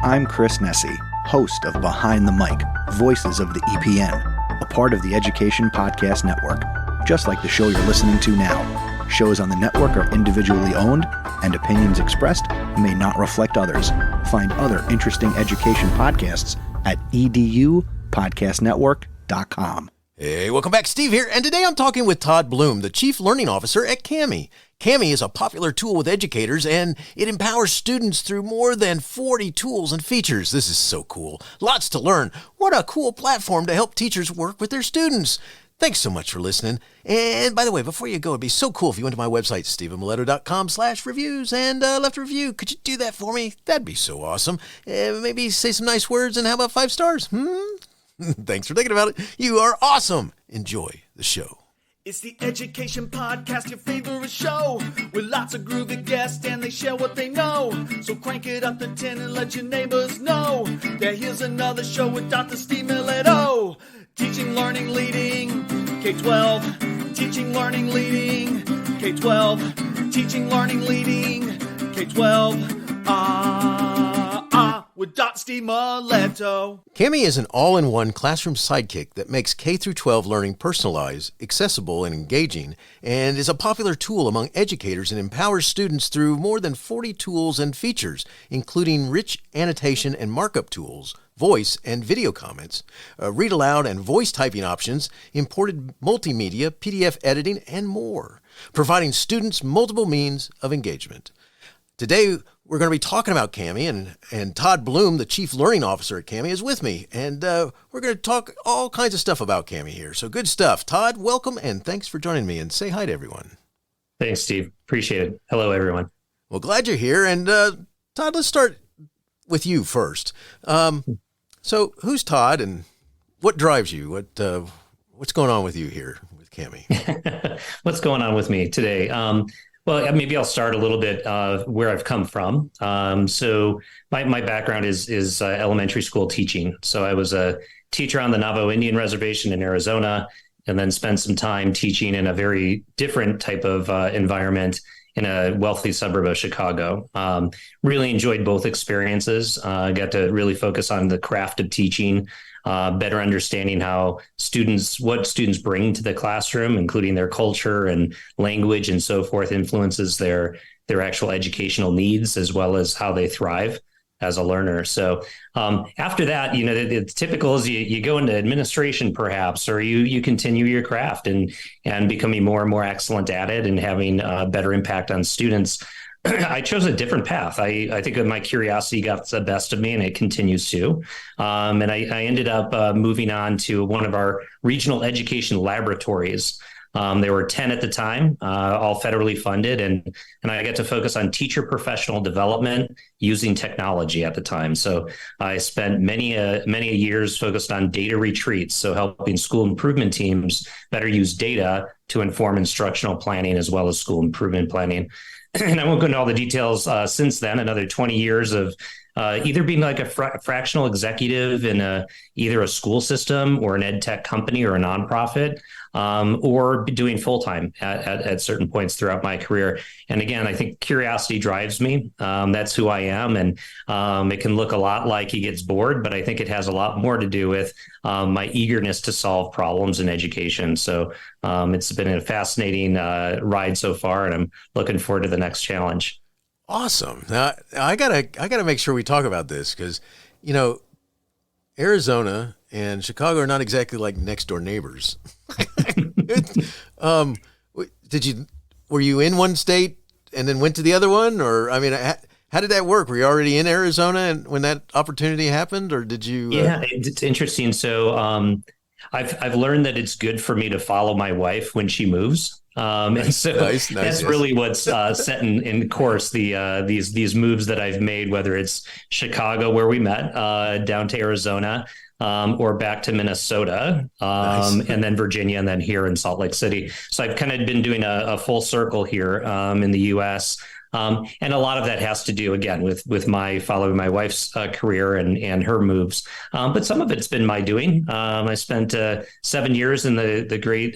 I'm Chris Nessie, host of Behind the Mic, Voices of the EPN, a part of the Education Podcast Network, just like the show you're listening to now. Shows on the network are individually owned, and opinions expressed may not reflect others. Find other interesting education podcasts at edupodcastnetwork.com. Hey, welcome back. Steve here, and today I'm talking with Todd Bloom, the Chief Learning Officer at Kami. Kami is a popular tool with educators, and it empowers students through more than 40 tools and features. This is so cool. Lots to learn. What a cool platform to help teachers work with their students. Thanks so much for listening. And by the way, before you go, it'd be so cool if you went to my website, stephenmiletto.com/reviews, and left a review. Could you do that for me? That'd be so awesome. Maybe say some nice words, and how about 5 stars? Thanks for thinking about it. You are awesome. Enjoy the show. It's the Education Podcast, your favorite show, with lots of groovy guests and they share what they know. So crank it up to 10 and let your neighbors know that here's another show with Dr. Steve Miletto. Teaching, learning, leading, K-12. Teaching, learning, leading, K-12. Teaching, learning, leading, K-12. With Dr. Steve Miletto. Kami is an all-in-one classroom sidekick that makes K-12 learning personalized, accessible, and engaging, and is a popular tool among educators and empowers students through more than 40 tools and features, including rich annotation and markup tools, voice and video comments, read-aloud and voice typing options, imported multimedia, PDF editing, and more, providing students multiple means of engagement. Today, we're going to be talking about Kami, and Todd Bloom, the Chief Learning Officer at Kami, is with me. And we're going to talk all kinds of stuff about Kami here. So good stuff. Todd, welcome, and thanks for joining me. And say hi to everyone. Thanks, Steve. Appreciate it. Hello, everyone. Well, glad you're here. And Todd, let's start with you first. So who's Todd, and what drives you? What's going on with you here with Kami? What's going on with me today? Well, maybe I'll start a little bit where I've come from. So my background is elementary school teaching. So I was a teacher on the Navajo Indian Reservation in Arizona, and then spent some time teaching in a very different type of environment in a wealthy suburb of Chicago. Really enjoyed both experiences. Got to really focus on the craft of teaching, better understanding what students bring to the classroom, including their culture and language and so forth, influences their actual educational needs, as well as how they thrive as a learner. So after that, the typical is you go into administration perhaps, or you continue your craft and becoming more and more excellent at it and having a better impact on students. I chose a different path. I think my curiosity got the best of me, and it continues to. And I ended up moving on to one of our regional education laboratories. There were 10 at the time, all federally funded, and I got to focus on teacher professional development using technology at the time. So I spent many years focused on data retreats, so helping school improvement teams better use data to inform instructional planning as well as school improvement planning. And I won't go into all the details since then, another 20 years of either being like a fractional executive in either a school system or an ed tech company or a nonprofit, or doing full-time at certain points throughout my career. And again, I think curiosity drives me. That's who I am. And it can look a lot like he gets bored, but I think it has a lot more to do with my eagerness to solve problems in education. So it's been a fascinating ride so far, and I'm looking forward to the next challenge. Awesome. Now I gotta make sure we talk about this, because Arizona and Chicago are not exactly like next door neighbors. Were you in one state and then went to the other one, or how did that work? Were you already in Arizona and when that opportunity happened, or did you? Yeah, it's interesting. So I've learned that it's good for me to follow my wife when she moves. And so that's really what's set in course these moves that I've made, whether it's Chicago, where we met, down to Arizona, or back to Minnesota, and then Virginia, and then here in Salt Lake City. So I've kind of been doing a full circle here in the U.S. And a lot of that has to do, again, with my following my wife's career and her moves. But some of it's been my doing. I spent 7 years in the great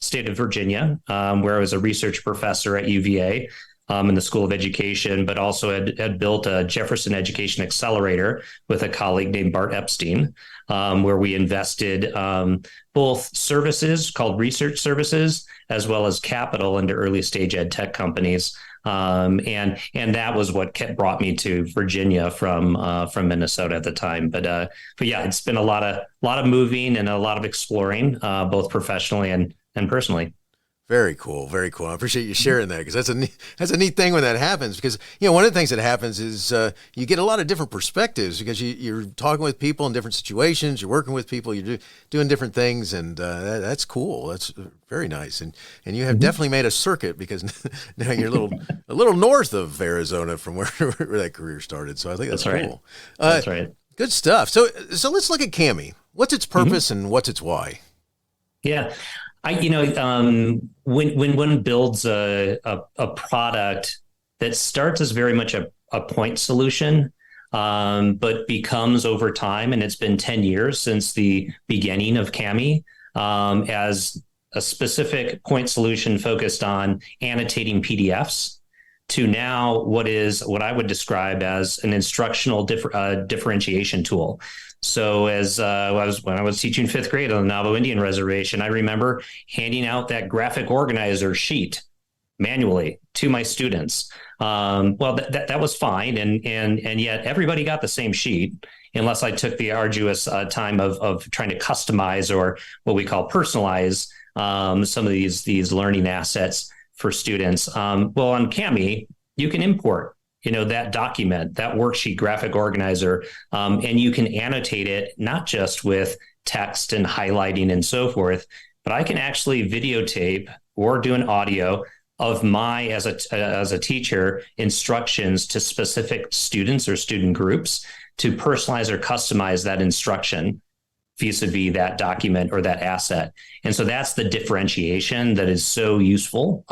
state of Virginia, where I was a research professor at UVA. in the School of Education, but also had built a Jefferson Education Accelerator with a colleague named Bart Epstein, where we invested both services called research services as well as capital into early stage ed tech companies. And that was what brought me to Virginia from Minnesota at the time. But yeah, it's been a lot of moving and a lot of exploring, both professionally and personally. Very cool. Very cool. I appreciate you sharing that, because that's a neat thing when that happens, because, one of the things that happens is you get a lot of different perspectives, because you're talking with people in different situations, you're working with people, you're doing different things. And that's cool. That's very nice. And you have definitely made a circuit, because now you're a little north of Arizona from where that career started. So I think that's cool. Right. That's right. Good stuff. So let's look at Cami. What's its purpose and what's its why? Yeah. When one builds a product that starts as very much a point solution, but becomes over time, and it's been 10 years since the beginning of Cami, as a specific point solution focused on annotating PDFs, to now what I would describe as an instructional differentiation tool. So when I was teaching fifth grade on the Navajo Indian Reservation, I remember handing out that graphic organizer sheet manually to my students. That was fine. And yet everybody got the same sheet, unless I took the arduous time of trying to customize, or what we call personalize, some of these learning assets for students. On Cami, you can import that document, that worksheet, graphic organizer, and you can annotate it not just with text and highlighting and so forth, but I can actually videotape or do an audio of my, as a teacher, instructions to specific students or student groups to personalize or customize that instruction vis-a-vis that document or that asset. And so that's the differentiation that is so useful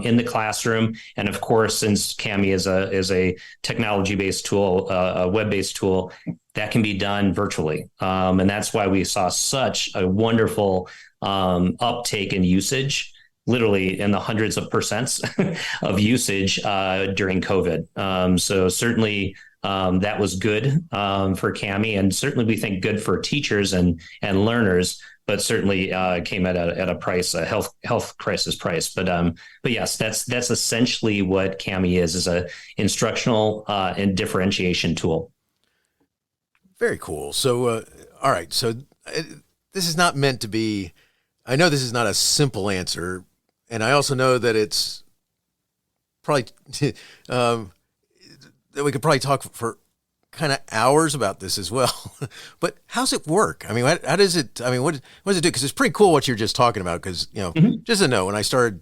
in the classroom. And of course, since Cami is a technology-based tool, a web-based tool, that can be done virtually. And that's why we saw such a wonderful uptake in usage, literally in the hundreds of percents of usage during COVID. So certainly that was good for Cami, and certainly we think good for teachers and learners, but certainly came at a price, a health crisis price. But yes, that's essentially what Cami is a instructional and differentiation tool. Very cool. So all right, so this is not meant to be. I know this is not a simple answer, and I also know that it's probably. That we could probably talk for kind of hours about this as well. But how's it work? I mean, how does it? I mean, what does it do? Because it's pretty cool what you're just talking about. Because just to know, when I started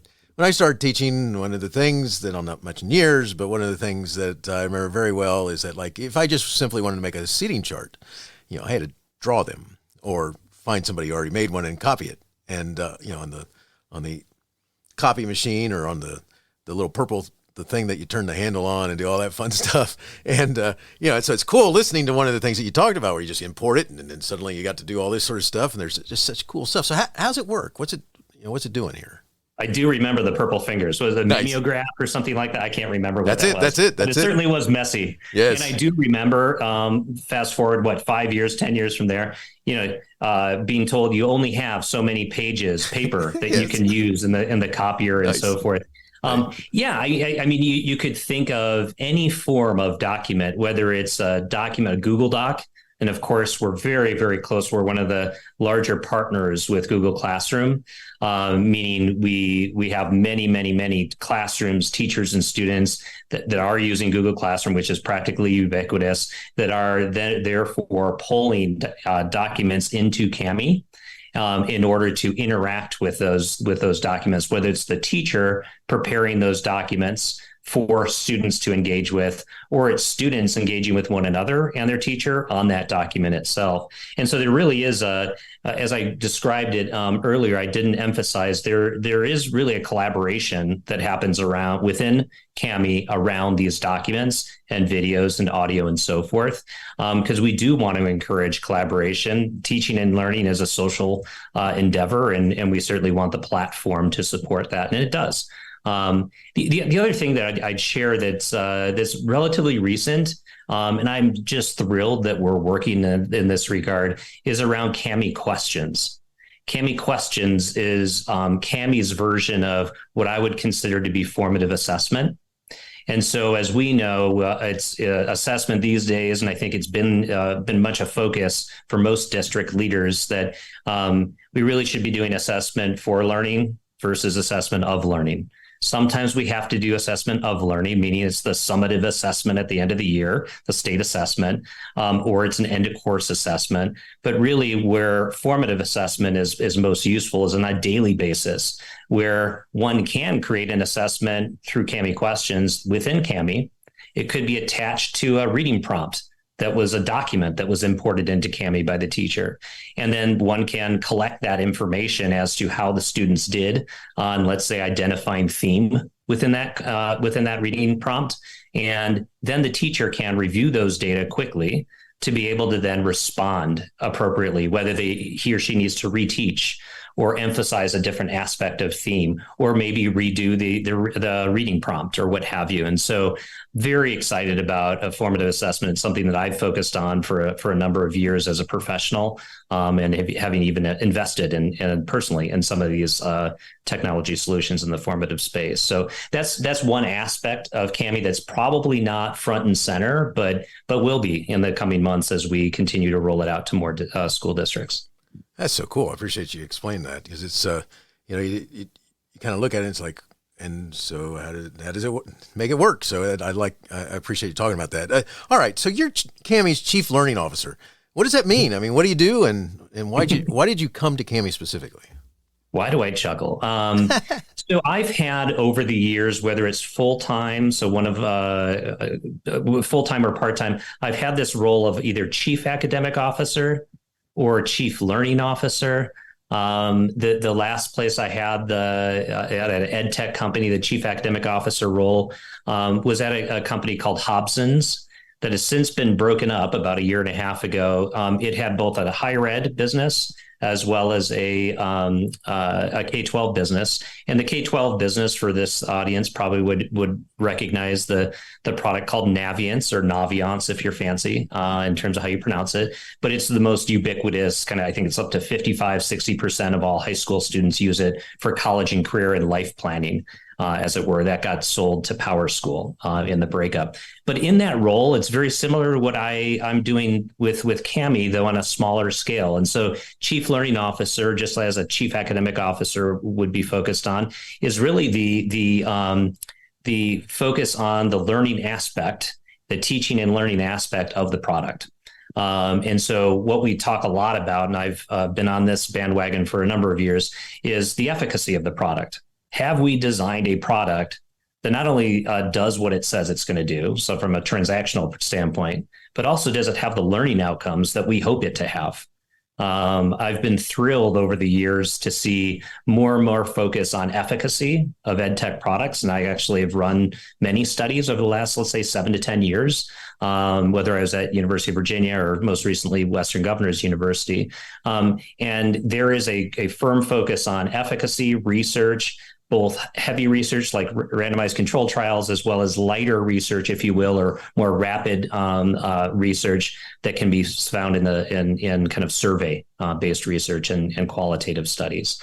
teaching, one of the things that I'm not much in years, but one of the things that I remember very well is that, like, if I just simply wanted to make a seating chart, I had to draw them or find somebody who already made one and copy it, and on the copy machine, or on the little purple. The thing that you turn the handle on and do all that fun stuff. And, so it's cool listening to one of the things that you talked about, where you just import it and then suddenly you got to do all this sort of stuff. And there's just such cool stuff. So how's it work? What's it doing here? I do remember the purple fingers. Was it a mimeograph or something like that? I can't remember what that was. That's it. It certainly was messy. Yes. And I do remember, fast forward, 5 years, 10 years from there, being told you only have so many pages, paper that you can use in the copier and so forth. I mean, you could think of any form of document, whether it's a document, a Google Doc. And of course, we're very, very close. We're one of the larger partners with Google Classroom, meaning we have many, many, many classrooms, teachers and students that are using Google Classroom, which is practically ubiquitous, that are therefore pulling documents into Cami. In order to interact with those documents, whether it's the teacher preparing those documents for students to engage with, or it's students engaging with one another and their teacher on that document itself. And so there really is as I described it earlier, I didn't emphasize there is really a collaboration that happens within Cami around these documents and videos and audio and so forth, because we do want to encourage collaboration. Teaching and learning is a social endeavor, and we certainly want the platform to support that, and it does. The other thing that I'd share that's relatively recent, and I'm just thrilled that we're working in this regard, is around Kami questions. Kami questions is Kami's version of what I would consider to be formative assessment. And so, as we know, it's assessment these days, and I think it's been much a focus for most district leaders that we really should be doing assessment for learning versus assessment of learning. Sometimes we have to do assessment of learning, meaning it's the summative assessment at the end of the year, the state assessment, or it's an end of course assessment. But really where formative assessment is most useful is on a daily basis, where one can create an assessment through Kami questions within Kami. It could be attached to a reading prompt that was a document that was imported into Kami by the teacher. And then one can collect that information as to how the students did on, let's say, identifying theme within that reading prompt. And then the teacher can review those data quickly to be able to then respond appropriately, whether he or she needs to reteach or emphasize a different aspect of theme, or maybe redo the reading prompt or what have you. And so very excited about a formative assessment. It's something that I've focused on for a number of years as a professional, and having even invested in personally in some of these technology solutions in the formative space. So that's one aspect of Kami that's probably not front and center, but will be in the coming months as we continue to roll it out to more school districts. That's so cool. I appreciate you explaining that, because it's, you kind of look at it and it's like, and so how does it make it work? So I appreciate you talking about that. All right. So you're Kami's Chief Learning Officer. What does that mean? I mean, what do you do, and why did you come to Kami specifically? Why do I chuckle? So I've had over the years, whether it's full-time, so one of full-time or part-time, I've had this role of either Chief Academic Officer or Chief Learning Officer. The last place I had at an ed tech company, the Chief Academic Officer role was at a company called Hobson's that has since been broken up about a year and a half ago. It had both a higher ed business as well as a K-12 business. And the K-12 business, for this audience, probably would recognize the product called Naviance, or Naviance if you're fancy in terms of how you pronounce it. But it's the most ubiquitous kind of, I think it's up to 55-60% of all high school students use it for college and career and life planning. As it were, that got sold to Power School in the breakup. But in that role, it's very similar to what I'm doing with Kami, though on a smaller scale. And so Chief Learning Officer, just as a Chief Academic Officer would be focused on, is really the focus on the learning aspect, the teaching and learning aspect of the product. And so what we talk a lot about, and I've been on this bandwagon for a number of years, is the efficacy of the product. Have we designed a product that not only does what it says it's going to do, so from a transactional standpoint, but also does it have the learning outcomes that we hope it to have? I've been thrilled over the years to see more and more focus on efficacy of ed tech products. And I actually have run many studies over the last, let's say, 7 to 10 years, whether I was at University of Virginia or most recently Western Governors University. And there is a firm focus on efficacy research, both heavy research like randomized control trials, as well as lighter research, if you will, or more rapid research that can be found in kind of survey based research and qualitative studies.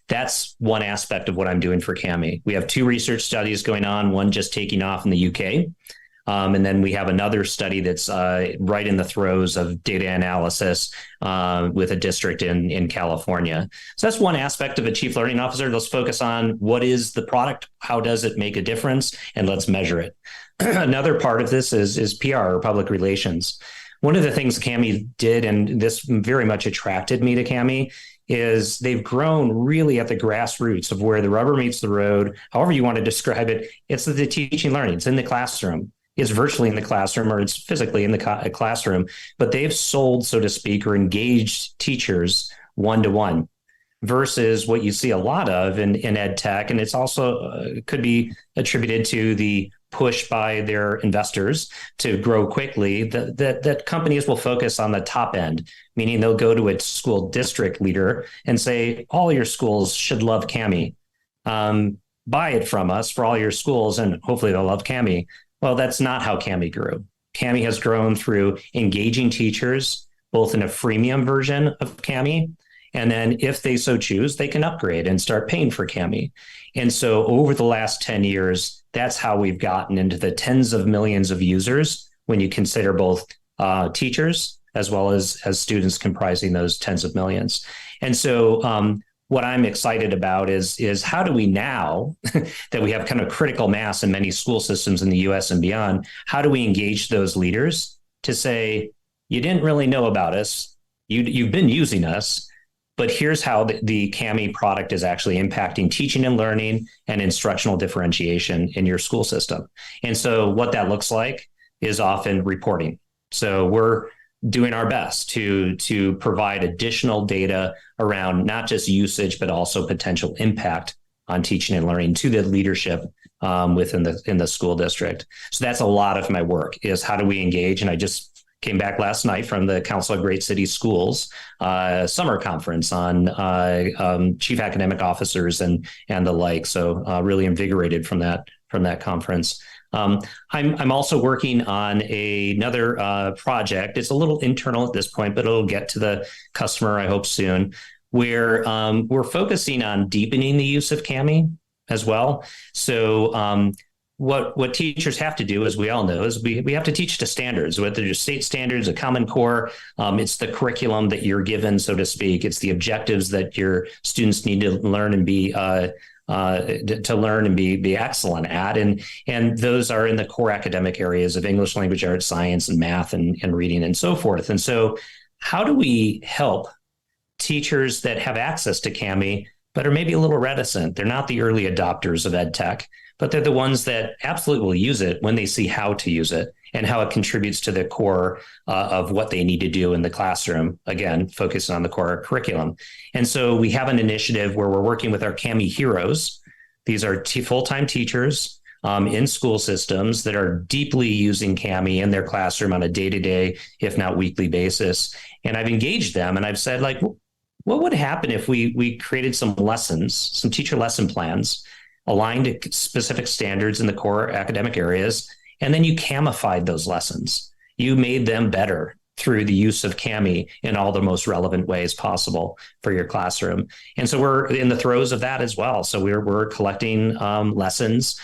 That's one aspect of what I'm doing for Kami. We have 2 research studies going on, one just taking off in the UK. And then we have another study that's right in the throes of data analysis with a district in California. So that's one aspect of a Chief Learning Officer. Let's focus on what is the product, how does it make a difference, and let's measure it. Another part of this is PR, or public relations. One of the things Kami did, and this very much attracted me to Kami, is they've grown really at the grassroots of where the rubber meets the road. However you want to describe it, it's the teaching learning. It's in the classroom. It's virtually in the classroom, or it's physically in the classroom, but they've sold, so to speak, or engaged teachers one-to-one versus what you see a lot of in ed tech. And it's also could be attributed to the push by their investors to grow quickly, that companies will focus on the top end, meaning they'll go to a school district leader and say, all your schools should love Kami. buy it from us for all your schools, and hopefully they'll love Kami. Well, that's not how Kami grew. Kami has grown through engaging teachers, both in a freemium version of Kami, and then if they so choose, they can upgrade and start paying for Kami. And so over the last 10 years, that's how we've gotten into the tens of millions of users when you consider both teachers as well as students comprising those tens of millions. And so what I'm excited about is how do we now that we have kind of critical mass in many school systems in the US and beyond, how do we engage those leaders to say, you didn't really know about us, you've been using us, but here's how the Kami product is actually impacting teaching and learning and instructional differentiation in your school system. And so what that looks like is often reporting. So we're doing our best to provide additional data around not just usage, but also potential impact on teaching and learning to the leadership within the school district. So that's a lot of my work, is how do we engage? And I just came back last night from the Council of Great City Schools summer conference on chief academic officers and the like. So really invigorated from that conference. I'm also working on another project. It's a little internal at this point, but it'll get to the customer, I hope, soon, where we're focusing on deepening the use of Kami as well. So what teachers have to do, as we all know, is we have to teach to standards, whether they're state standards, a Common Core. It's the curriculum that you're given, so to speak. It's the objectives that your students need to learn and be excellent at, and those are in the core academic areas of English language arts, science, and math, and reading, and so forth. And so, how do we help teachers that have access to Kami but are maybe a little reticent? They're not the early adopters of ed tech, but they're the ones that absolutely will use it when they see how to use it and how it contributes to the core of what they need to do in the classroom, again, focusing on the core curriculum. And so we have an initiative where we're working with our Kami heroes. These are full-time teachers in school systems that are deeply using Kami in their classroom on a day-to-day, if not weekly basis. And I've engaged them and I've said, like, what would happen if we created some lessons, some teacher lesson plans aligned to specific standards in the core academic areas, and then you Kamified those lessons. You made them better through the use of Kami in all the most relevant ways possible for your classroom. And so we're in the throes of that as well. So we're collecting lessons.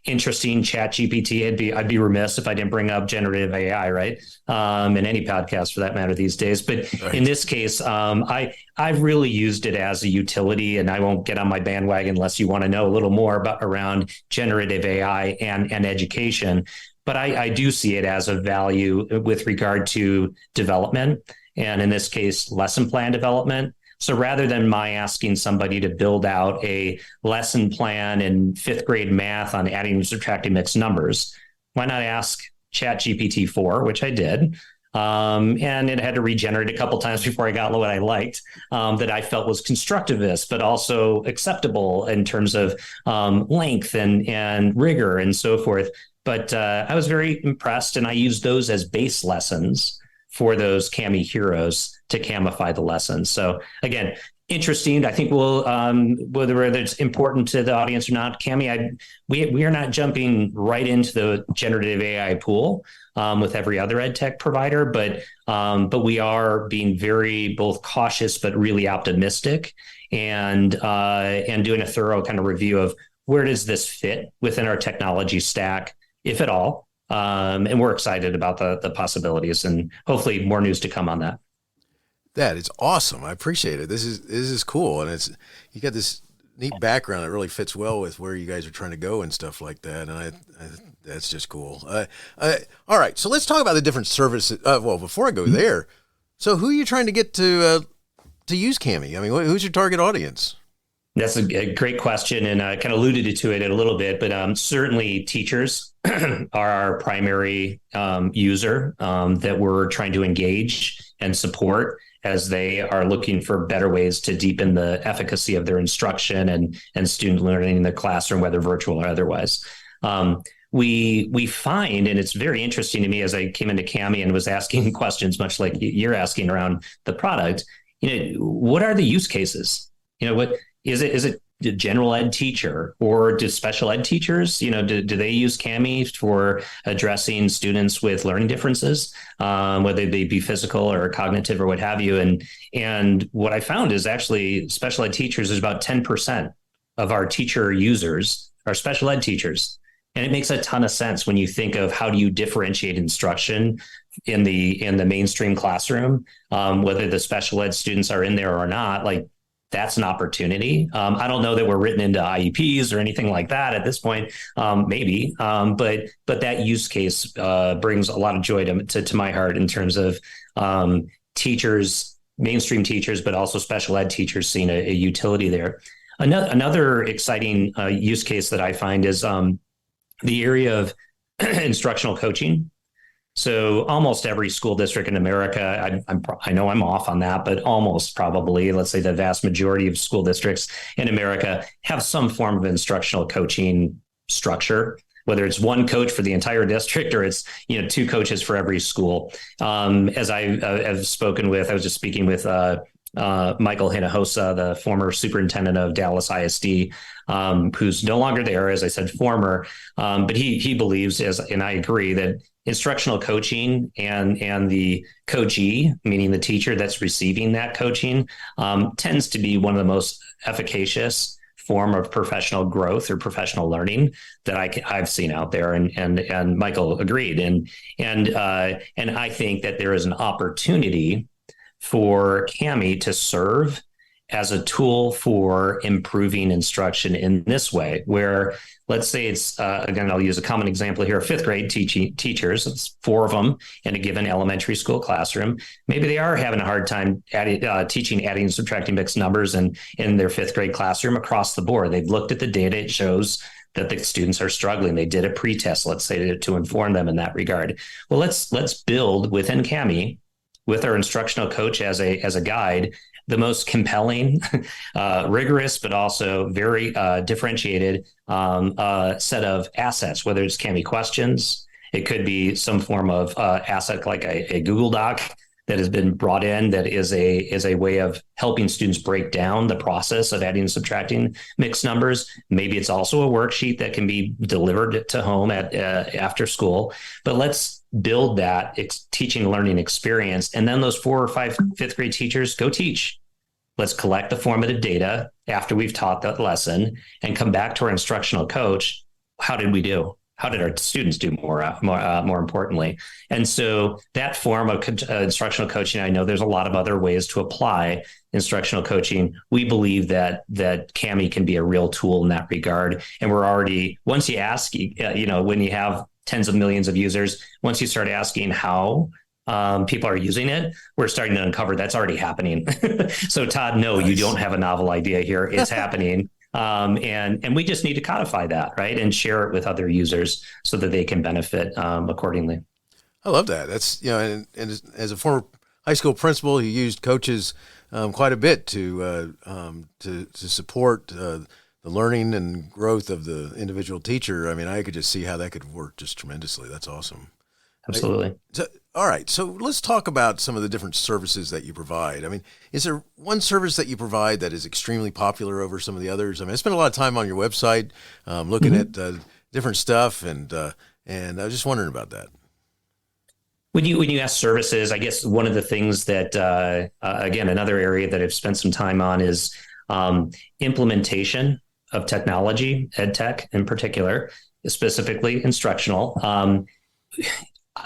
Interesting ChatGPT. I'd be remiss if I didn't bring up generative AI, right? In any podcast for that matter these days. But right. In this case, I've really used it as a utility, and I won't get on my bandwagon unless you want to know a little more around generative AI and education. But I do see it as a value with regard to development, and in this case, lesson plan development. So rather than my asking somebody to build out a lesson plan in fifth grade math on adding and subtracting mixed numbers, why not ask ChatGPT 4, which I did, and it had to regenerate a couple times before I got what I liked, that I felt was constructivist, but also acceptable in terms of length and rigor and so forth. But I was very impressed, and I used those as base lessons for those Kami heroes to Kamify the lessons. So again, interesting. I think we'll whether it's important to the audience or not, Kami, we are not jumping right into the generative AI pool with every other ed tech provider, but we are being very both cautious but really optimistic, and doing a thorough kind of review of where does this fit within our technology stack, if at all. And we're excited about the possibilities, and hopefully more news to come on that. That is awesome. I appreciate it. This is cool. And you got this neat background that really fits well with where you guys are trying to go and stuff like that. And I that's just cool. All right. So let's talk about the different services. Well, before I go there, so who are you trying to get to use Kami? I mean, who's your target audience? That's a great question, and I kind of alluded to it a little bit, but certainly teachers are our primary user that we're trying to engage and support as they are looking for better ways to deepen the efficacy of their instruction and student learning in the classroom, whether virtual or otherwise. We find, and it's very interesting to me as I came into Kami and was asking questions, much like you're asking around the product, what are the use cases? What is it general ed teacher, or do special ed teachers, do they use Kami for addressing students with learning differences, whether they be physical or cognitive or what have you? And what I found is actually special ed teachers is about 10% of our teacher users are special ed teachers. And it makes a ton of sense when you think of how do you differentiate instruction in the mainstream classroom, whether the special ed students are in there or not. Like, that's an opportunity. I don't know that we're written into IEPs or anything like that at this point, maybe, but that use case brings a lot of joy to my heart in terms of teachers, mainstream teachers, but also special ed teachers seeing a utility there. Another exciting use case that I find is the area of instructional coaching. So almost every school district in America, I know I'm off on that, but almost probably, let's say the vast majority of school districts in America have some form of instructional coaching structure, whether it's one coach for the entire district or it's, two coaches for every school. As I have spoken with, I was just speaking with Michael Hinojosa, the former superintendent of Dallas ISD, who's no longer there, as I said, former, but he believes, and I agree, that instructional coaching and the coachee, meaning the teacher that's receiving that coaching, tends to be one of the most efficacious form of professional growth or professional learning that I've seen out there. And Michael agreed. And I think that there is an opportunity for Kami to serve as a tool for improving instruction in this way, where let's say it's, again, I'll use a common example here, fifth grade teachers, it's 4 of them in a given elementary school classroom. Maybe they are having a hard time teaching adding and subtracting mixed numbers in their 5th grade classroom across the board. They've looked at the data. It shows that the students are struggling. They did a pretest, let's say, to inform them in that regard. Well, let's build within Kami, with our instructional coach as a guide, the most compelling, rigorous, but also very differentiated set of assets, whether it's Kami questions. It could be some form of asset like a Google Doc that has been brought in that is a way of helping students break down the process of adding and subtracting mixed numbers. Maybe it's also a worksheet that can be delivered to home after school. But let's build that teaching and learning experience. And then those 4 or 5 5th grade teachers go teach. Let's collect the formative data after we've taught that lesson and come back to our instructional coach. How did we do? How did our students do more importantly? And so that form of instructional coaching, I know there's a lot of other ways to apply instructional coaching. We believe that Kami can be a real tool in that regard. And we're already, once you ask, when you have tens of millions of users, once you start asking how people are using it, we're starting to uncover that's already happening. So Todd, no, nice. You don't have a novel idea here. It's happening. And we just need to codify that, right? And share it with other users so that they can benefit accordingly. I love that. That's, and as a former high school principal, he used coaches quite a bit to support the learning and growth of the individual teacher. I mean, I could just see how that could work just tremendously. That's awesome. Absolutely. All right. So let's talk about some of the different services that you provide. I mean, is there one service that you provide that is extremely popular over some of the others? I mean, I spent a lot of time on your website looking at different stuff, and I was just wondering about that. When you ask services, I guess one of the things that, again, another area that I've spent some time on is implementation of technology, ed tech in particular, specifically instructional.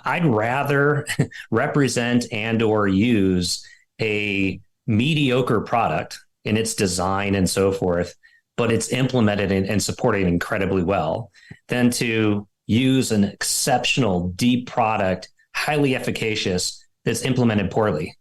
I'd rather represent and or use a mediocre product in its design and so forth, but it's implemented and supported incredibly well, than to use an exceptional, deep product, highly efficacious, that's implemented poorly.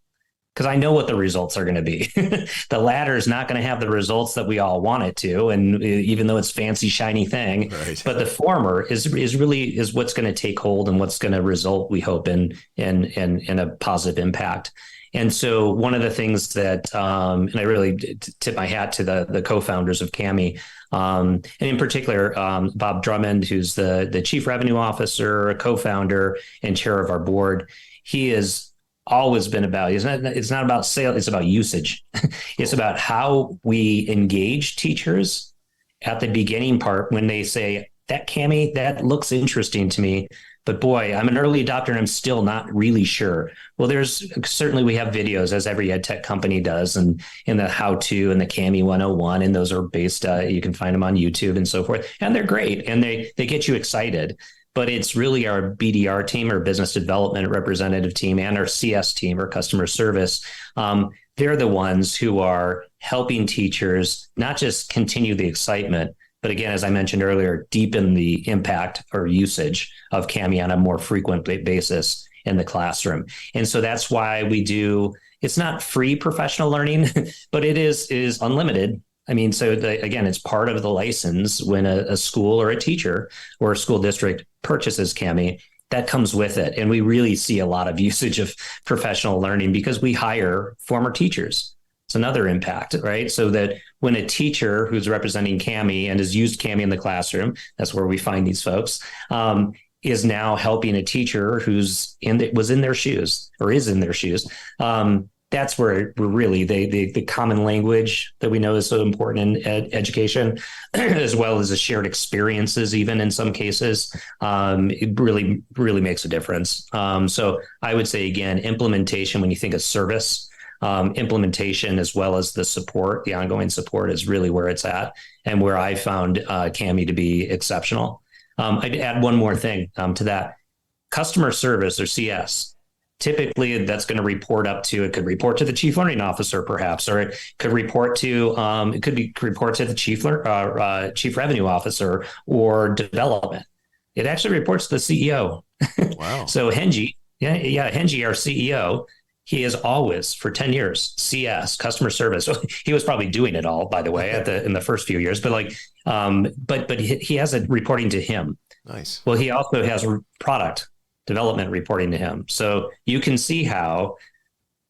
Because I know what the results are going to be. The latter is not going to have the results that we all want it to, and even though it's fancy, shiny thing, right. But the former is really what's going to take hold and what's going to result, we hope, in a positive impact. And so one of the things that, and I really tip my hat to the co-founders of Kami, and in particular, Bob Drummond, who's the chief revenue officer, a co-founder, and chair of our board. He is always been about. It's not about sale. It's about usage. It's about how we engage teachers at the beginning part when they say, that Cami, that looks interesting to me, but boy, I'm an early adopter and I'm still not really sure. Well, we have videos, as every ed tech company does, and in the how-to and the Cami 101, and those are based, you can find them on YouTube and so forth. And they're great and they get you excited. But it's really our BDR team, or business development representative team, and our CS team, or customer service. They're the ones who are helping teachers not just continue the excitement, but again, as I mentioned earlier, deepen the impact or usage of Cami on a more frequent basis in the classroom. And so that's why it's not free professional learning, but it is unlimited. I mean, so again, it's part of the license when a school or a teacher or a school district purchases Cami, that comes with it. And we really see a lot of usage of professional learning because we hire former teachers. It's another impact, right? So that when a teacher who's representing Cami and has used Cami in the classroom, that's where we find these folks, is now helping a teacher who's was in their shoes or is in their shoes. That's where we're really the common language that we know is so important in education, as well as the shared experiences, even in some cases, it really, really makes a difference. So I would say, again, implementation, when you think of service, implementation, as well as the support, the ongoing support, is really where it's at, and where I found Cami to be exceptional. I'd add one more thing to that. Customer service, or CS. Typically, that's going to report it could report to the chief learning officer, perhaps, or it could report to the chief revenue officer or development. It actually reports to the CEO. Wow. So Henji, Henji, our CEO, he is always, for 10 years, CS, customer service. He was probably doing it all, by the way, in the first few years, but he has it reporting to him. Nice. Well, he also has product development reporting to him. So you can see how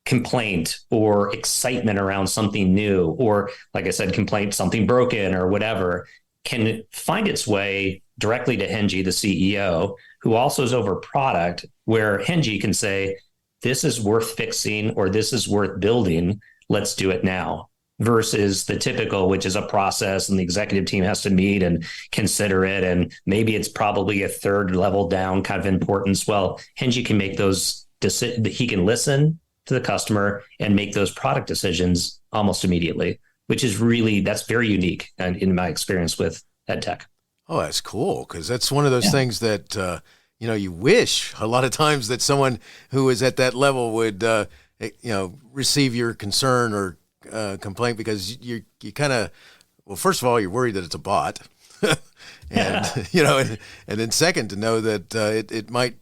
complaint or excitement around something new, or like I said, complaint, something broken or whatever, can find its way directly to Henji, the CEO, who also is over product, where Henji can say, this is worth fixing, or this is worth building. Let's do it now. Versus the typical, which is a process and the executive team has to meet and consider it. And maybe it's probably a third level down kind of importance. Well, Henji can make those decisions. He can listen to the customer and make those product decisions almost immediately, which is that's very unique and in my experience with EdTech. Oh, that's cool. Because that's one of those things that, you wish a lot of times that someone who is at that level would, receive your concern or complaint, because you kind of, well, first of all, you're worried that it's a bot, and and then second, to know that it might,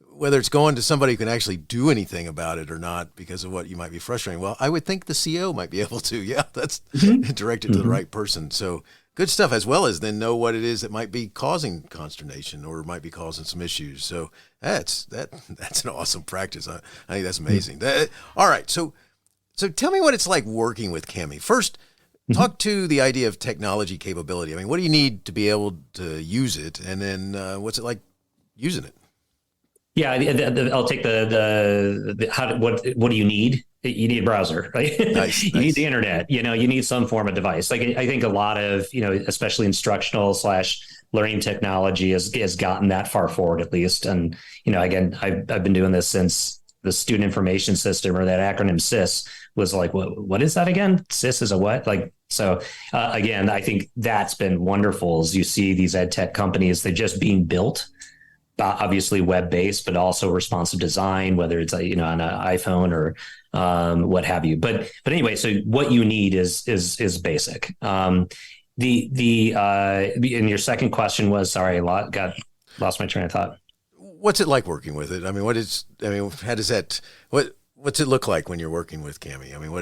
whether it's going to somebody who can actually do anything about it or not because of what you might be frustrating. Well, I would think the CEO might be able to. Yeah, that's directed to the right person. So good stuff, as well as then know what it is that might be causing consternation or might be causing some issues. So that's an awesome practice. I think that's amazing. All right, so tell me what it's like working with Cami. First, talk to the idea of technology capability. I mean, what do you need to be able to use it? And then what's it like using it? Yeah, I'll take what do you need? You need a browser, right? Nice. You need the internet, you need some form of device. Like I think a lot of, especially instructional / learning technology has gotten that far forward, at least. And, again, I've been doing this since the Student Information System, or that acronym SIS, was like, what is that again? SIS is a what? Again, I think that's been wonderful as you see these ed tech companies, they're just being built, obviously web-based, but also responsive design, whether it's, on an iPhone or what have you. But anyway, so what you need is basic. And your second question was, sorry, lost my train of thought. What's it like working with it? I mean, what's it look like when you're working with Cami? I mean,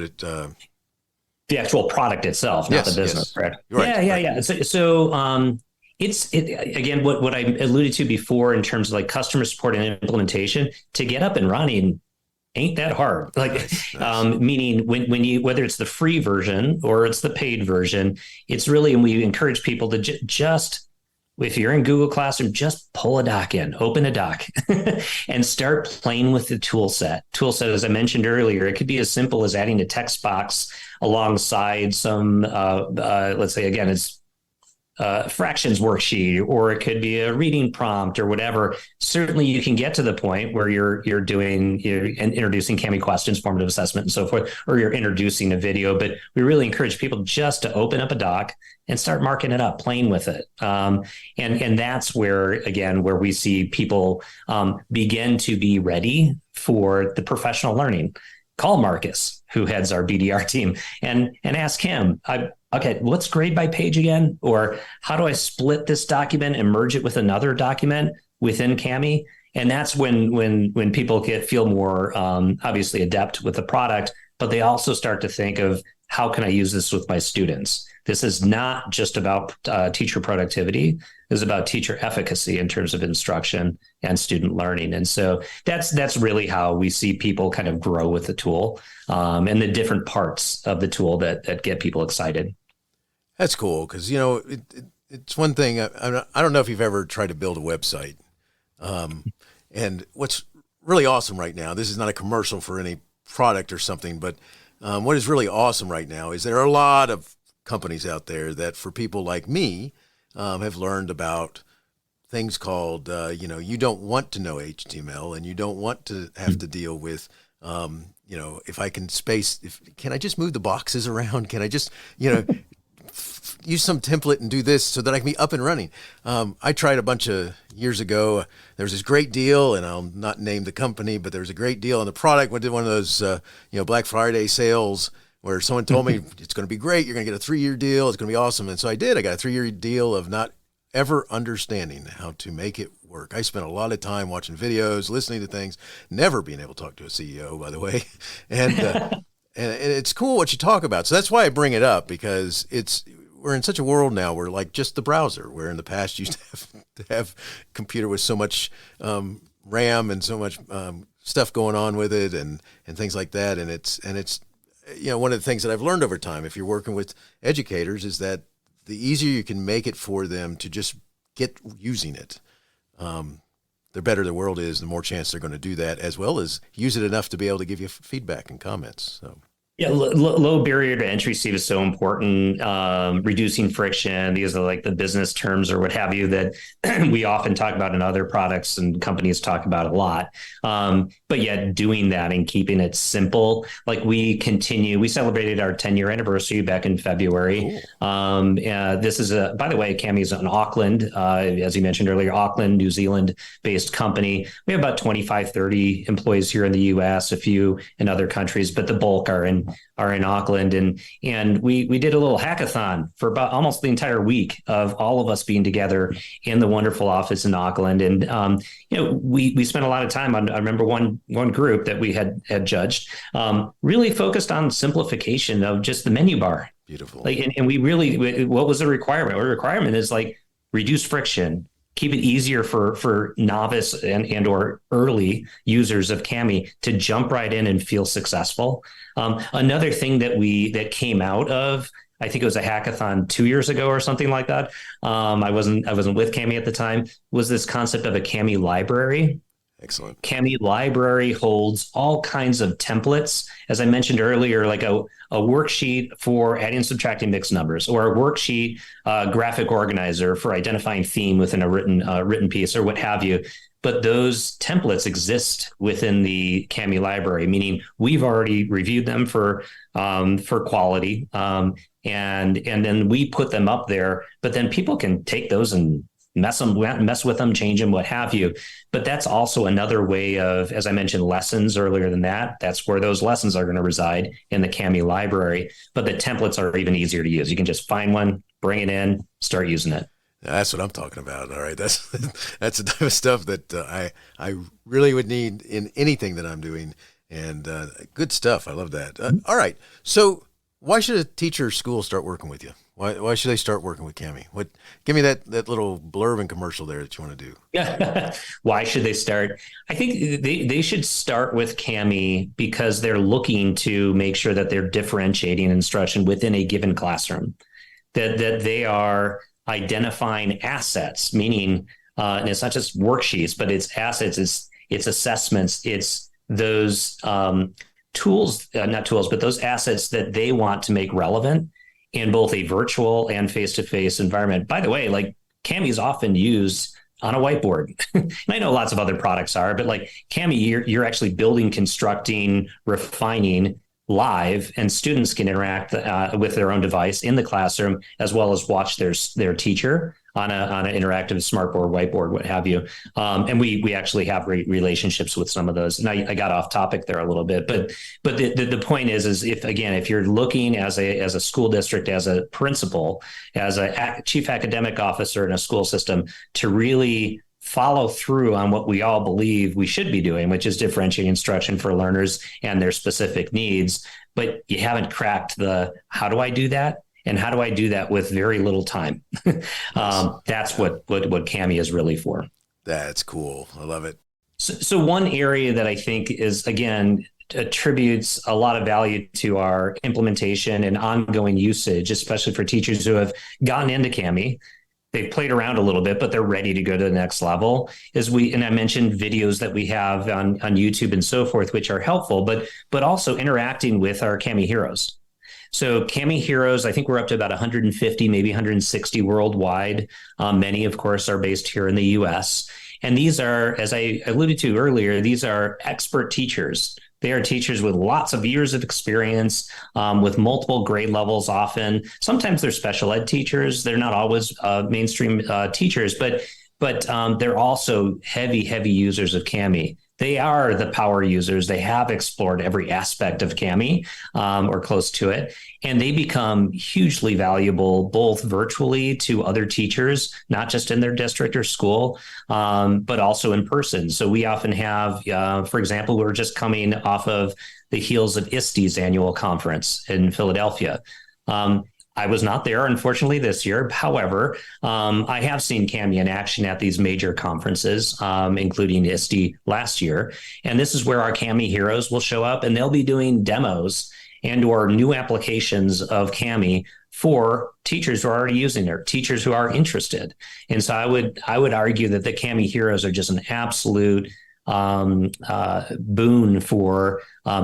the actual product itself, not the business, correct? Right, yeah. So it's again, what I alluded to before in terms of like customer support and implementation, to get up and running ain't that hard. Nice. Meaning when you, whether it's the free version or it's the paid version, it's really, and we encourage people to just if you're in Google Classroom, just pull a doc in, open a doc and start playing with the tool set. Tool set, as I mentioned earlier, it could be as simple as adding a text box alongside some, let's say, again, it's fractions worksheet, or it could be a reading prompt or whatever. Certainly you can get to the point where you're introducing Kami questions, formative assessment and so forth, or you're introducing a video, but we really encourage people just to open up a doc and start marking it up, playing with it. And that's where, again, where we see people begin to be ready for the professional learning. Call Marcus, who heads our BDR team, and ask him, okay, what's grade by page again? Or how do I split this document and merge it with another document within Kami? And that's when people feel more obviously adept with the product, but they also start to think of, how can I use this with my students? This is not just about teacher productivity. It's about teacher efficacy in terms of instruction and student learning. And so that's really how we see people kind of grow with the tool and the different parts of the tool that get people excited. That's cool, because, it's one thing. I don't know if you've ever tried to build a website. And what's really awesome right now, this is not a commercial for any product or something, but what is really awesome right now is there are a lot of companies out there that, for people like me, have learned about things called, you don't want to know HTML, and you don't want to have to deal with, if I can can I just move the boxes around? Can I just, use some template and do this so that I can be up and running? I tried a bunch of years ago. There was this great deal, and I'll not name the company, but there was a great deal on the product. We did one of those, Black Friday sales, where someone told me it's going to be great. You're going to get a 3-year deal. It's going to be awesome. And so I did. I got a 3-year deal of not ever understanding how to make it work. I spent a lot of time watching videos, listening to things, never being able to talk to a CEO, by the way. And and it's cool what you talk about. So that's why I bring it up, because we're in such a world now where, like, just the browser, where in the past you used to have computer with so much RAM and so much stuff going on with it and things like that. And it's one of the things that I've learned over time, if you're working with educators, is that the easier you can make it for them to just get using it, the better the world is, the more chance they're going to do that, as well as use it enough to be able to give you feedback and comments. So. Yeah, low barrier to entry, Steve, is so important. Reducing friction. These are like the business terms or what have you that we often talk about in other products and companies talk about a lot. But yet doing that and keeping it simple. Like we celebrated our 10-year anniversary back in February. Cool. This is by the way, Kami is an Auckland, as you mentioned earlier, Auckland, New Zealand based company. We have about 25, 30 employees here in the US, a few in other countries, but the bulk are in Auckland. And we did a little hackathon for about almost the entire week of all of us being together in the wonderful office in Auckland. And, we spent a lot of time on, I remember one group that we had judged, really focused on simplification of just the menu bar. Beautiful. And we really, what was the requirement? Our requirement is like reduce friction, keep it easier for novice and or early users of Kami to jump right in and feel successful. Another thing that came out of, I think it was a hackathon 2 years ago or something like that. I wasn't with Kami at the time, was this concept of a Kami library. Excellent. Kami library holds all kinds of templates. As I mentioned earlier, like a worksheet for adding and subtracting mixed numbers, or a worksheet graphic organizer for identifying theme within a written piece, or what have you. But those templates exist within the Kami library, meaning we've already reviewed them for quality, and then we put them up there. But then people can take those and mess with them, change them, what have you. But that's also another way of, as I mentioned, lessons earlier than that. That's where those lessons are going to reside, in the Kami library. But the templates are even easier to use. You can just find one, bring it in, start using it. That's what I'm talking about. All right. That's the type of stuff that I really would need in anything that I'm doing. And good stuff. I love that. All right. So why should a teacher or school start working with you? Why should they start working with Kami? Give me that little blurb and commercial there that you want to do. Yeah. Why should they start? I think they should start with Kami because they're looking to make sure that they're differentiating instruction within a given classroom, that they are identifying assets, meaning, and it's not just worksheets, but it's assets, it's assessments, it's those tools, not tools, but those assets that they want to make relevant in both a virtual and face-to-face environment. By the way, like Kami is often used on a whiteboard. And I know lots of other products are, but like Kami, you're actually building, constructing, refining live, and students can interact with their own device in the classroom, as well as watch their teacher on an interactive smartboard, whiteboard, what have you. And we actually have relationships with some of those. And I got off topic there a little bit, but the point is if you're looking as a school district, as a principal, as a chief academic officer in a school system, to really follow through on what we all believe we should be doing, which is differentiating instruction for learners and their specific needs, but you haven't cracked the how do I do that? And how do I do that with very little time? That's what Kami is really for. That's cool. I love it. So one area that I think is, again, attributes a lot of value to our implementation and ongoing usage, especially for teachers who have gotten into Kami. They've played around a little bit, but they're ready to go to the next level. And I mentioned videos that we have on YouTube and so forth, which are helpful, but also interacting with our Kami heroes. So Kami heroes, I think we're up to about 150, maybe 160 worldwide. Many, of course, are based here in the US. And these are, as I alluded to earlier, these are expert teachers. They are teachers with lots of years of experience, with multiple grade levels often. Sometimes they're special ed teachers. They're not always mainstream teachers, but they're also heavy users of Kami. They are the power users. They have explored every aspect of Kami or close to it, and they become hugely valuable both virtually to other teachers, not just in their district or school, but also in person. So we often have, for example, we're just coming off of the heels of ISTE's annual conference in Philadelphia. I was not there, unfortunately, this year. However, I have seen Kami in action at these major conferences, including ISTE last year. And this is where our Kami heroes will show up, and they'll be doing demos and or new applications of Kami for teachers who are already using it, teachers who are interested. And so I would argue that the Kami heroes are just an absolute boon for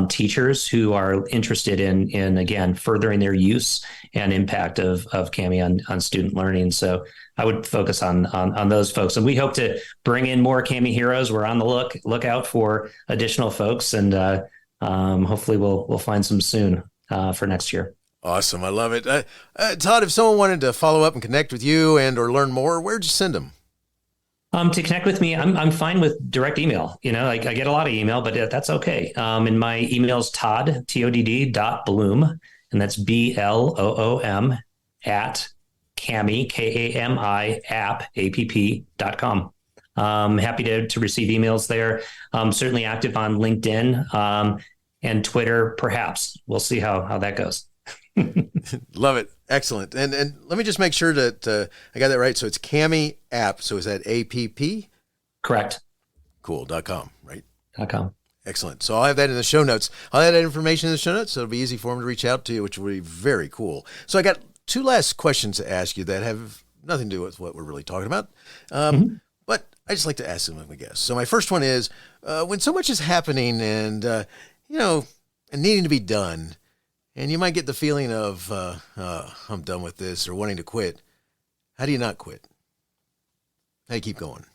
teachers who are interested in again furthering their use and impact of Kami on student learning. So I would focus on those folks, and we hope to bring in more Kami heroes. We're on the lookout for additional folks, and hopefully we'll find some soon for next year. Awesome, I love it. Todd, if someone wanted to follow up and connect with you and or learn more, where'd you send them? To connect with me, I'm fine with direct email. I get a lot of email, but that's okay. And my email is Todd, TODD.Bloom, and that's BLOOM @ Kami, KAMI app.com. Happy to receive emails there. Certainly active on LinkedIn and Twitter, perhaps. We'll see how that goes. Love it. Excellent. And let me just make sure that I got that right. So it's Kami app. So is that APP? Correct. Cool. .com, right? .com. Excellent. So I'll have that in the show notes. I'll add that information in the show notes, so it'll be easy for them to reach out to you, which will be very cool. So I got two last questions to ask you that have nothing to do with what we're really talking about. But I just like to ask them, I guess. So my first one is, when so much is happening and, and needing to be done, and you might get the feeling of, I'm done with this, or wanting to quit. How do you not quit? How do you keep going?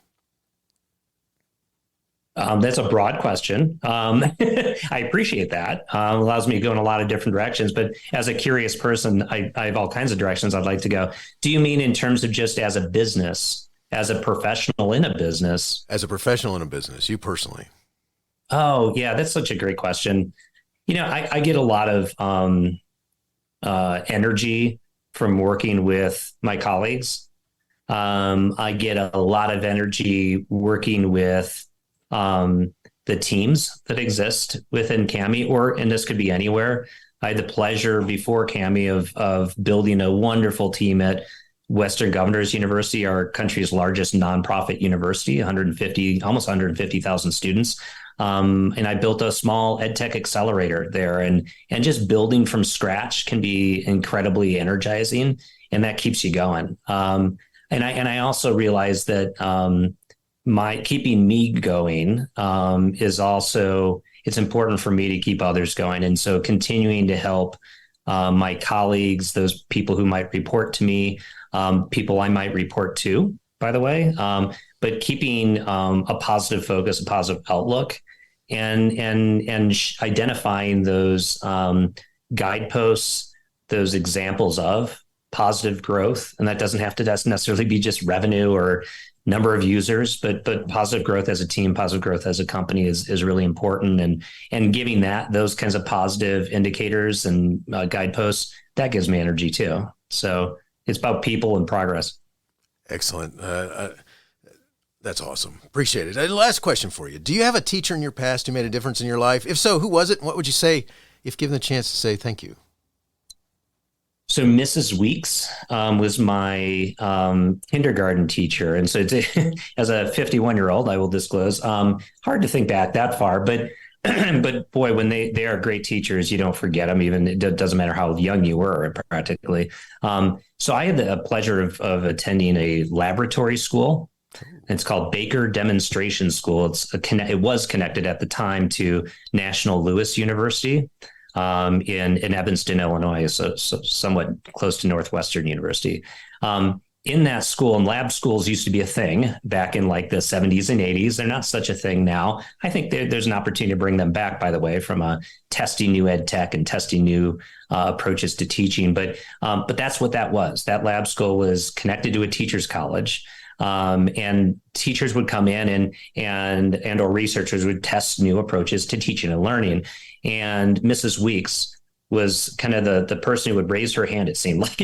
That's a broad question. I appreciate that. Allows me to go in a lot of different directions. But as a curious person, I have all kinds of directions I'd like to go. Do you mean in terms of just as a business, as a professional in a business? As a professional in a business, you personally. Oh, yeah, that's such a great question. I get a lot of energy from working with my colleagues. I get a lot of energy working with the teams that exist within Kami, and this could be anywhere. I had the pleasure before Kami of building a wonderful team at Western Governors University, our country's largest nonprofit university, almost 150,000 students. And I built a small EdTech accelerator there, and just building from scratch can be incredibly energizing, and that keeps you going. And I also realized that my keeping me going is also, it's important for me to keep others going. And so continuing to help my colleagues, those people who might report to me, people I might report to, by the way, but keeping a positive focus, a positive outlook, and identifying those guideposts, those examples of positive growth. And that doesn't have to necessarily be just revenue or number of users, but positive growth as a team, positive growth as a company is really important. And giving those kinds of positive indicators and guideposts, that gives me energy too. So it's about people and progress. Excellent. That's awesome. Appreciate it. Last question for you. Do you have a teacher in your past who made a difference in your life? If so, who was it? And what would you say if given the chance to say thank you? So Mrs. Weeks was my kindergarten teacher. And so as a 51-year-old, I will disclose, hard to think back that far, but boy, when they are great teachers, you don't forget them. Even it doesn't matter how young you were, practically. So I had the pleasure of attending a laboratory school. It's called Baker Demonstration School. It was connected at the time to National Louis University in Evanston, Illinois, so somewhat close to Northwestern University. In that school, and lab schools used to be a thing back in like the 70s and 80s. They're not such a thing now. I think there's an opportunity to bring them back, by the way, from testing new ed tech and testing new approaches to teaching. But that's what that was. That lab school was connected to a teacher's college. And teachers would come in and or researchers would test new approaches to teaching and learning. And Mrs. Weeks was kind of the person who would raise her hand. It seemed like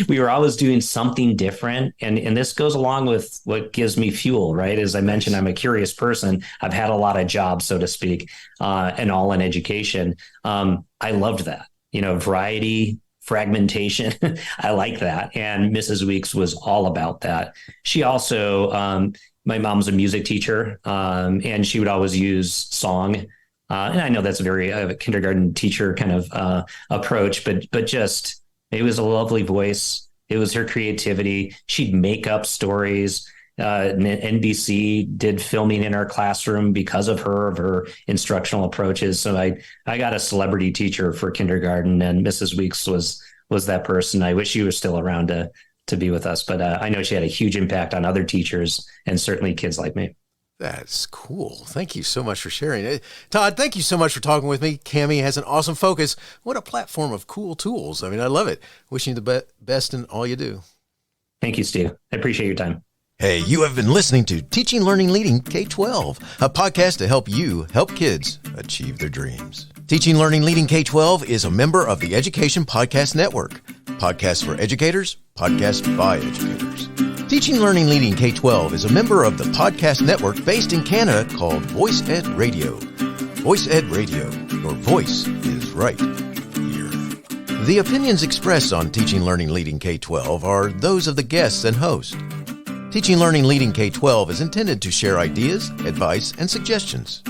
we were always doing something different. And this goes along with what gives me fuel, right? As I mentioned, I'm a curious person. I've had a lot of jobs, so to speak, and all in education. I loved that, variety, fragmentation. I like that. And Mrs. Weeks was all about that. She also, my mom's a music teacher, and she would always use song. And I know that's a kindergarten teacher kind of approach, but just, it was a lovely voice. It was her creativity. She'd make up stories. NBC did filming in our classroom because of her instructional approaches. So I got a celebrity teacher for kindergarten, and Mrs. Weeks was that person. I wish she was still around to be with us, but I know she had a huge impact on other teachers and certainly kids like me. That's cool. Thank you so much for sharing. Todd, thank you so much for talking with me. Cami has an awesome focus. What a platform of cool tools. I mean, I love it. Wishing you the best in all you do. Thank you, Steve. I appreciate your time. Hey, you have been listening to Teaching, Learning, Leading K-12, a podcast to help you help kids achieve their dreams. Teaching, Learning, Leading K-12 is a member of the Education Podcast Network. Podcasts for educators, podcasts by educators. Teaching, Learning, Leading K-12 is a member of the podcast network based in Canada called Voice Ed Radio. Voice Ed Radio, your voice is right here. The opinions expressed on Teaching, Learning, Leading K-12 are those of the guests and host. Teaching, Learning, Leading K-12 is intended to share ideas, advice, and suggestions.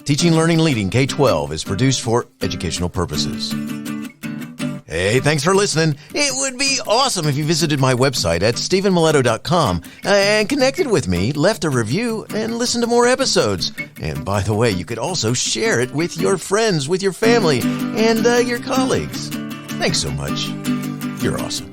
Teaching, Learning, Leading K-12 is produced for educational purposes. Hey, thanks for listening. It would be awesome if you visited my website at stephenmiletto.com and connected with me, left a review, and listened to more episodes. And by the way, you could also share it with your friends, with your family, and your colleagues. Thanks so much. You're awesome.